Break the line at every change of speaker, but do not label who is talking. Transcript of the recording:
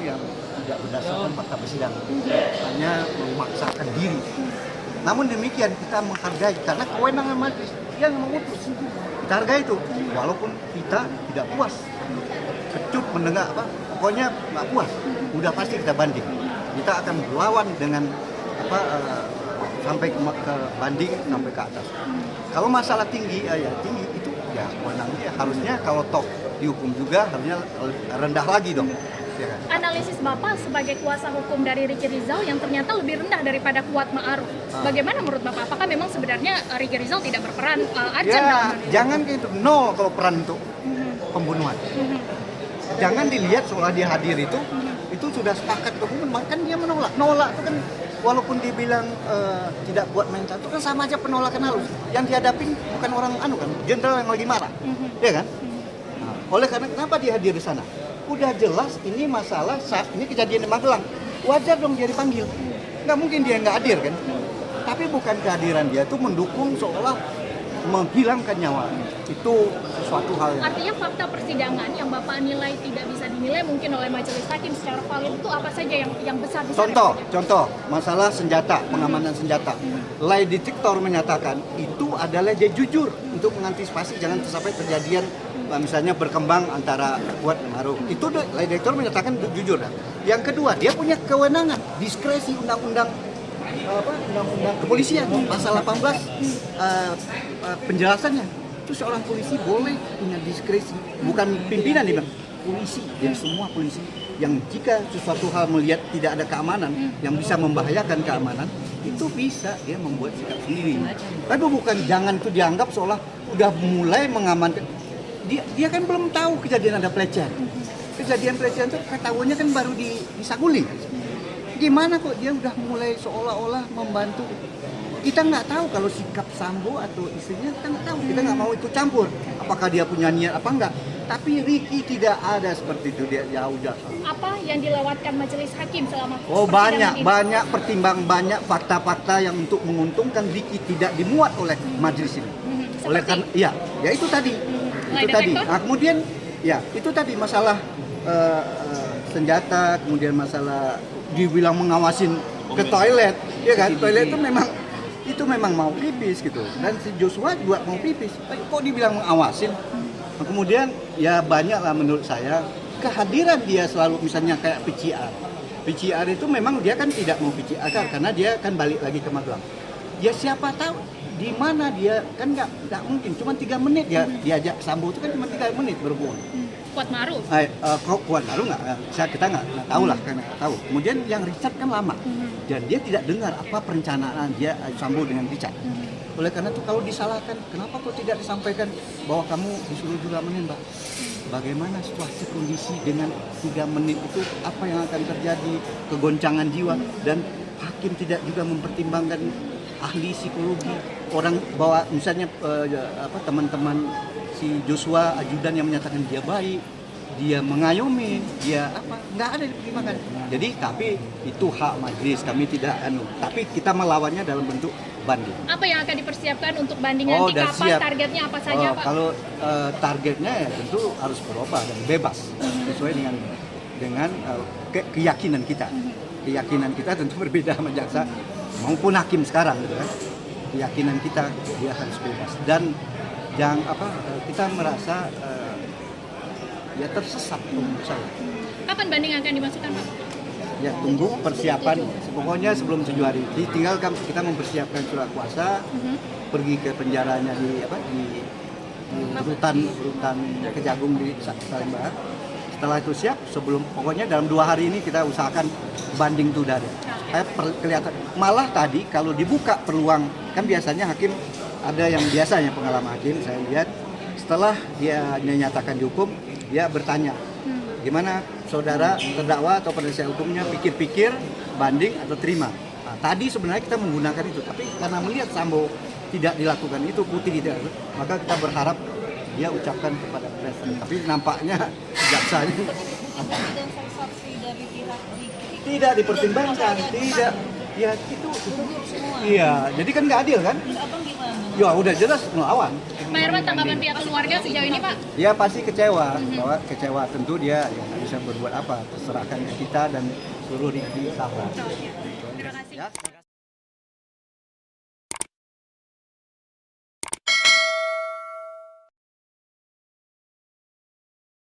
yang tidak berdasarkan fakta persidangan, hanya memaksakan diri. Namun demikian kita menghargai karena kewenangan majelis yang memutus. Kita hargai itu, walaupun kita tidak puas, kecut mendengar pokoknya nggak puas, udah pasti kita banding. Kita akan berlawan dengan sampai ke banding sampai ke atas. Kalau masalah tinggi, ya tinggi itu ya kewenangannya harusnya kalau toh dihukum juga harusnya rendah lagi dong. Ya kan?
Analisis Bapak sebagai kuasa hukum dari Ricky Rizal yang ternyata lebih rendah daripada Kuat Ma'ruf. Bagaimana menurut Bapak? Apakah memang sebenarnya Ricky Rizal tidak berperan ajan
Ya,
dalam hal ini?
jangan gitu, nol kalau peran untuk pembunuhan. Jangan dilihat seolah dia hadir itu sudah sepakat dokumen, bahkan dia menolak. Nolak itu kan walaupun dibilang tidak buat main itu kan sama aja penolakan halus. Yang dihadapin bukan orang kan, jenderal yang lagi marah, ya kan? Nah, oleh karena kenapa dia hadir di sana? Udah jelas ini masalah saat ini kejadian di Magelang. Wajar dong dia dipanggil. Nggak mungkin dia nggak hadir kan? Tapi bukan kehadiran dia itu mendukung seolah menghilangkan nyawa. Itu sesuatu hal yang...
Artinya fakta persidangan yang Bapak nilai tidak bisa dinilai mungkin oleh majelis hakim secara valid itu apa saja yang besar-besar?
Contoh, masalah senjata, pengamanan senjata. Lie detector menyatakan itu adalah dia jujur untuk mengantisipasi jangan sampai kejadian misalnya berkembang antara Kuat dan Ma'ruf. Itu lie detector menyatakan jujur. Yang kedua, dia punya kewenangan, diskresi undang-undang kepolisian pasal 18 penjelasannya itu seorang polisi boleh punya diskresi, bukan pimpinan dia bilang polisi, dan semua polisi yang jika sesuatu hal melihat tidak ada keamanan yang bisa membahayakan keamanan itu bisa dia membuat sikap sendiri. Tapi bukan jangan itu dianggap seolah udah mulai mengamankan. Dia kan belum tahu kejadian ada pelecehan. Kejadian pelecehan itu ketahuannya kan baru di Saguling. Gimana kok dia udah mulai seolah-olah membantu? Kita nggak tahu kalau sikap Sambo atau istrinya, kita nggak tahu. Kita nggak mau ikut campur. Apakah dia punya niat apa enggak? Tapi Ricky tidak ada seperti itu. Dia jauh.
Apa yang dilewatkan majelis hakim selama
Banyak pertimbangan, banyak fakta-fakta yang untuk menguntungkan Ricky tidak dimuat oleh majelis ini. Oleh karena, ya itu tadi. Itu tadi. Nah, kemudian, ya itu tadi masalah senjata, kemudian masalah dibilang mengawasin ke toilet, ya kan? Toilet itu memang mau pipis gitu. Dan si Joshua juga mau pipis. Kok dibilang mengawasin? Nah, kemudian ya banyaklah menurut saya kehadiran dia selalu misalnya kayak PCR. PCR itu memang dia kan tidak mau PCR karena dia kan balik lagi ke Magelang. Ya siapa tahu di mana dia kan nggak mungkin cuma 3 menit ya diajak Sambo itu kan cuma 3 menit berhubungan.
Kuat Ma'ruf.
Kuat Ma'ruf nggak? Kita nggak tahu lah, karena nggak tahu. Kemudian yang Richard kan lama dan dia tidak dengar apa perencanaan dia Sambo dengan Richard. Oleh karena itu kalau disalahkan, kenapa kok tidak disampaikan bahwa kamu disuruh juga menembak? Bagaimana situasi kondisi dengan 3 menit itu apa yang akan terjadi, kegoncangan jiwa, dan hakim tidak juga mempertimbangkan ahli psikologi orang bawa misalnya teman-teman si Joshua ajudan yang menyatakan dia baik, dia mengayomi, dia nggak ada dipertimbangkan. Jadi tapi itu hak majelis, kami tidak tapi kita melawannya dalam bentuk banding.
Apa yang akan dipersiapkan untuk banding nanti? Kapan siap. Targetnya apa saja, Pak?
Kalau targetnya ya tentu harus berubah dan bebas sesuai dengan keyakinan kita. Keyakinan kita tentu berbeda sama jaksa maupun hakim sekarang gitu kan. Keyakinan kita dia harus bebas dan kita merasa ya tersesat menurut saya.
Kapan banding akan dimasukkan, Pak?
Ya tunggu persiapan, pokoknya sebelum 7 hari. Tinggal kita mempersiapkan surat kuasa, pergi ke penjaranya di rutan Kejagung di Salemba. Setelah itu siap, pokoknya dalam 2 hari ini kita usahakan banding itu dari. Kelihatan malah tadi kalau dibuka peluang, kan biasanya hakim ada yang biasanya pengalaman hakim saya lihat setelah dia dinyatakan dihukum dia bertanya gimana saudara terdakwa atau penasihat hukumnya pikir-pikir banding atau terima. Nah, tadi sebenarnya kita menggunakan itu tapi karena melihat Sambo tidak dilakukan itu, Putih tidak, maka kita berharap dia ucapkan kepada pres. Tapi nampaknya jaksanya tidak dipertimbangkan, Ya itu iya, jadi kan nggak adil kan? Ya udah jelas melawan.
Pak Herman, tanggapan pihak keluarga sejauh ini Pak?
Ya pasti kecewa, bahwa kecewa tentu dia ya nggak bisa berbuat apa, terserahkan ke kita dan seluruh Ricky sahabat.
Terima kasih.
Ya.